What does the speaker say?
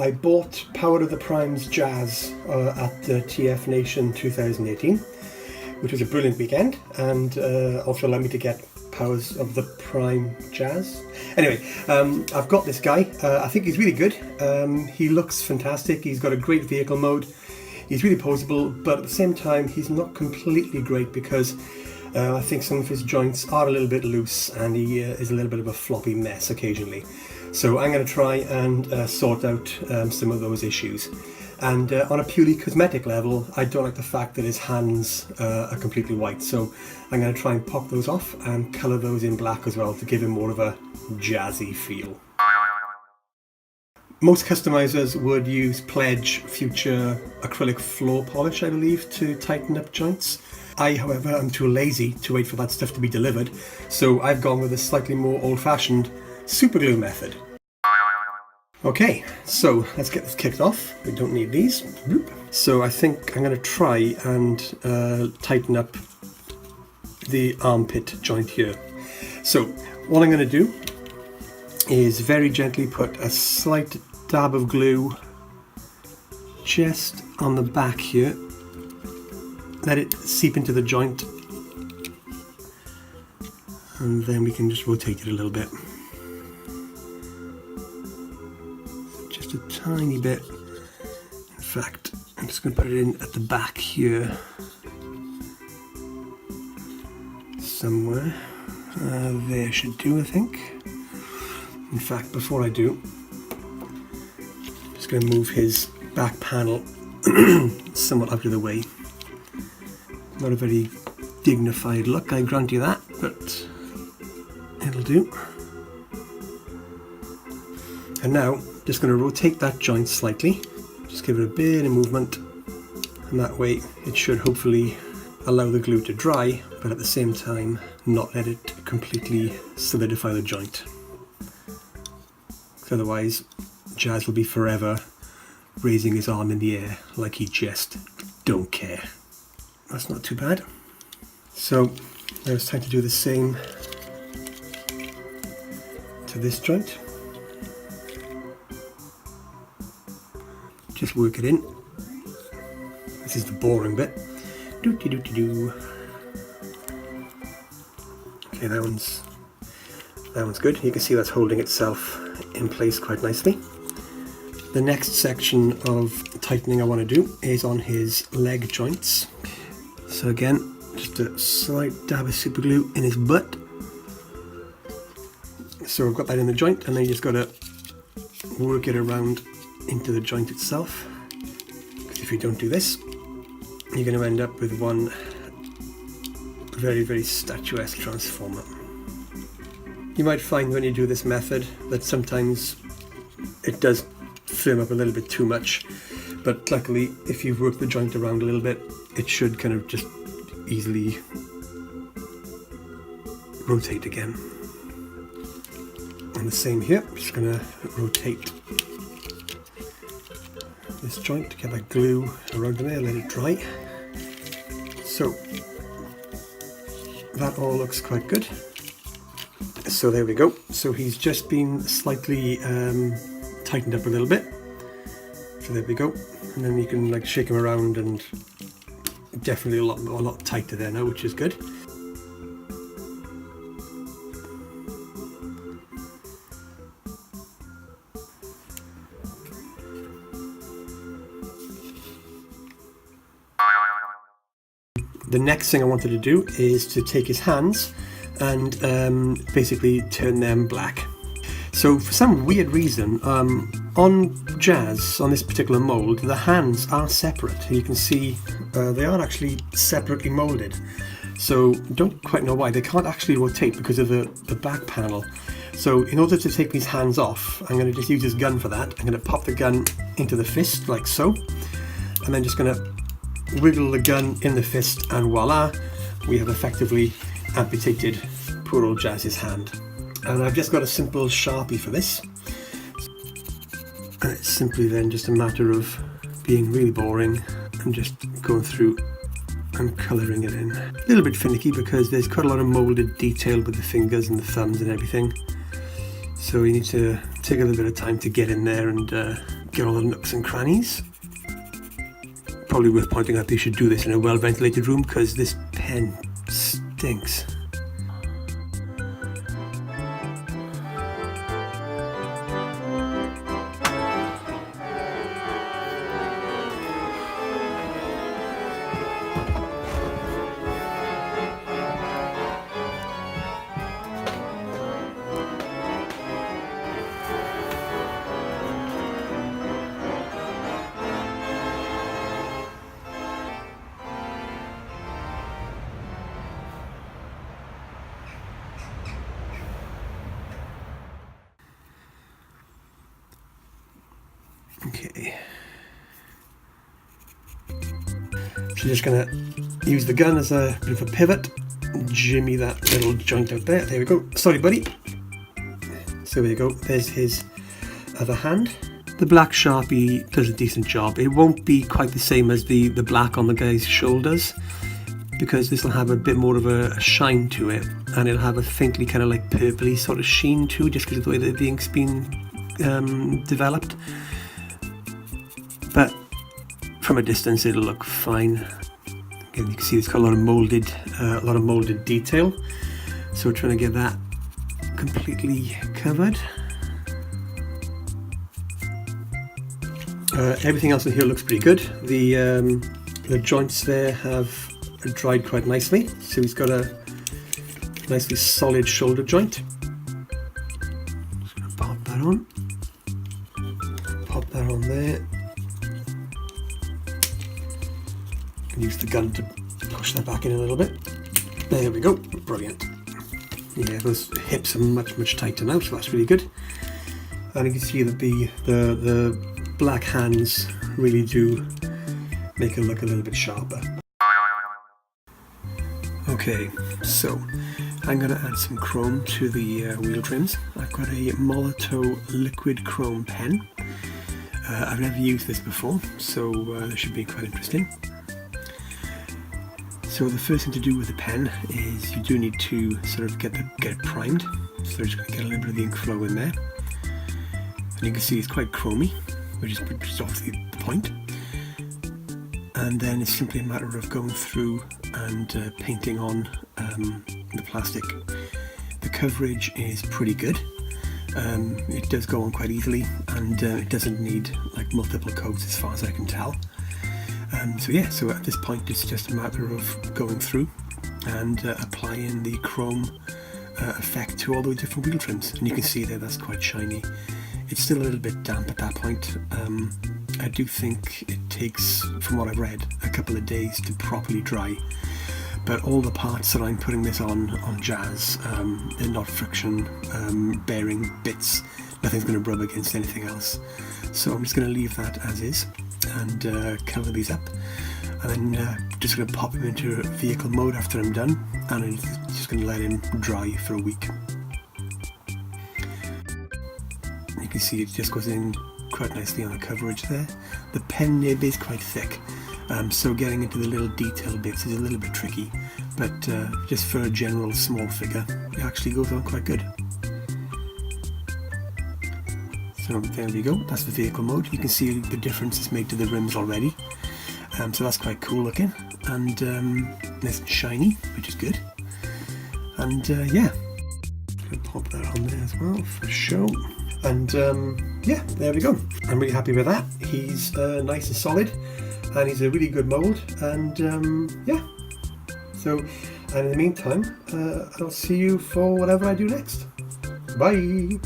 I bought Power of the Primes Jazz at the TF Nation 2018, which was a brilliant weekend, and also allowed me to get Powers of the Prime Jazz. Anyway, I've got this guy. I think he's really good. He looks fantastic. He's got a great vehicle mode. He's really poseable, but at the same time, he's not completely great because I think some of his joints are a little bit loose and he is a little bit of a floppy mess occasionally. So I'm going to try and sort out some of those issues. And on a purely cosmetic level, I don't like the fact that his hands are completely white. So I'm going to try and pop those off and colour those in black as well to give him more of a jazzy feel. Most customizers would use Pledge Future acrylic floor polish, I believe, to tighten up joints. I, however, am too lazy to wait for that stuff to be delivered, so I've gone with a slightly more old-fashioned super glue method. Okay, so let's get this kicked off. We don't need these. So I think I'm going to try and tighten up the armpit joint here. So what I'm going to do is very gently put a slight dab of glue just on the back here. Let it seep into the joint, and then we can just rotate it a little bit. Just a tiny bit. In fact, I'm just going to put it in at the back here somewhere. There should do, I think. In fact, before I do, I'm just going to move his back panel somewhat out of the way. Not a very dignified look, I grant you that, but it'll do. And now, just going to rotate that joint slightly, just give it a bit of movement, and that way it should hopefully allow the glue to dry, but at the same time not let it completely solidify the joint. Otherwise, Jazz will be forever raising his arm in the air like he just don't care. That's not too bad. So now it's time to do the same to this joint. Just work it in. This is the boring bit. Do. Okay, that one's good. You can see that's holding itself in place quite nicely. The next section of tightening I want to do is on his leg joints. So again, just a slight dab of super glue in his butt. So I've got that in the joint, and then you just got to work it around into the joint itself. Because if you don't do this, you're going to end up with one very, very statuesque transformer. You might find when you do this method that sometimes it does firm up a little bit too much, but luckily if you've worked the joint around a little bit, it should kind of just easily rotate again. And the same here, I'm just going to rotate this joint to get that glue around in there, let it dry. So that all looks quite good. So there we go. So he's just been slightly tightened up a little bit. So there we go. And then you can like shake him around, and definitely a lot tighter there now, which is good. The next thing I wanted to do is to take his hands and basically turn them black. So for some weird reason, on Jazz, on this particular mould, the hands are separate. You can see they are actually separately moulded. So don't quite know why. They can't actually rotate because of the back panel. So in order to take these hands off, I'm going to just use this gun for that. I'm going to pop the gun into the fist like so, and then just going to wiggle the gun in the fist, and voila, we have effectively amputated poor old Jazz's hand. And I've just got a simple Sharpie for this, and it's simply then just a matter of being really boring and just going through and colouring it in. A little bit finicky because there's quite a lot of moulded detail with the fingers and the thumbs and everything, so you need to take a little bit of time to get in there and get all the nooks and crannies. Probably worth pointing out they should do this in a well ventilated room because this pen stinks. Okay, so just gonna use the gun as a bit of a pivot, jimmy that little joint out there. There we go. Sorry, buddy. So there you go. There's his other hand. The black Sharpie does a decent job. It won't be quite the same as the black on the guy's shoulders, because this will have a bit more of a shine to it, and it'll have a faintly kind of like purpley sort of sheen too, just because of the way that the ink's been developed. But from a distance, it'll look fine. Again, you can see it's got a lot of molded detail. So we're trying to get that completely covered. Everything else in here looks pretty good. The joints there have dried quite nicely. So he's got a nicely solid shoulder joint. Just going to pop that on. Pop that on there. Use the gun to push that back in a little bit. There we go. Brilliant. Yeah, those hips are much tighter now, so that's really good. And you can see that the black hands really do make it look a little bit sharper. Okay, so I'm going to add some chrome to the wheel trims. I've got a Molotow liquid chrome pen. I've never used this before, so this should be quite interesting. So the first thing to do with the pen is you do need to sort of get it primed. So just going to get a little bit of the ink flow in there. And you can see it's quite chromy, which is obviously the point. And then it's simply a matter of going through and painting on the plastic. The coverage is pretty good. It does go on quite easily, and it doesn't need like multiple coats as far as I can tell. So yeah, so at this point it's just a matter of going through and applying the chrome effect to all the different wheel trims. And you can see there that's quite shiny. It's still a little bit damp at that point. I do think it takes, from what I've read, a couple of days to properly dry. But all the parts that I'm putting this on Jazz, they're not friction bearing bits. Nothing's going to rub against anything else. So I'm just going to leave that as is and cover these up, and then just going to pop them into vehicle mode after I'm done, and I'm just going to let him dry for a week. You can see it just goes in quite nicely on the coverage there. The pen nib is quite thick, so getting into the little detail bits is a little bit tricky, but just for a general small figure it actually goes on quite good. So there we go, that's the vehicle mode. You can see the difference it's made to the rims already. So that's quite cool looking, and nice and shiny, which is good. And yeah, gonna pop that on there as well for show. And yeah, there we go. I'm really happy with that. He's nice and solid, and he's a really good mold. And yeah, so, and in the meantime, I'll see you for whatever I do next. Bye.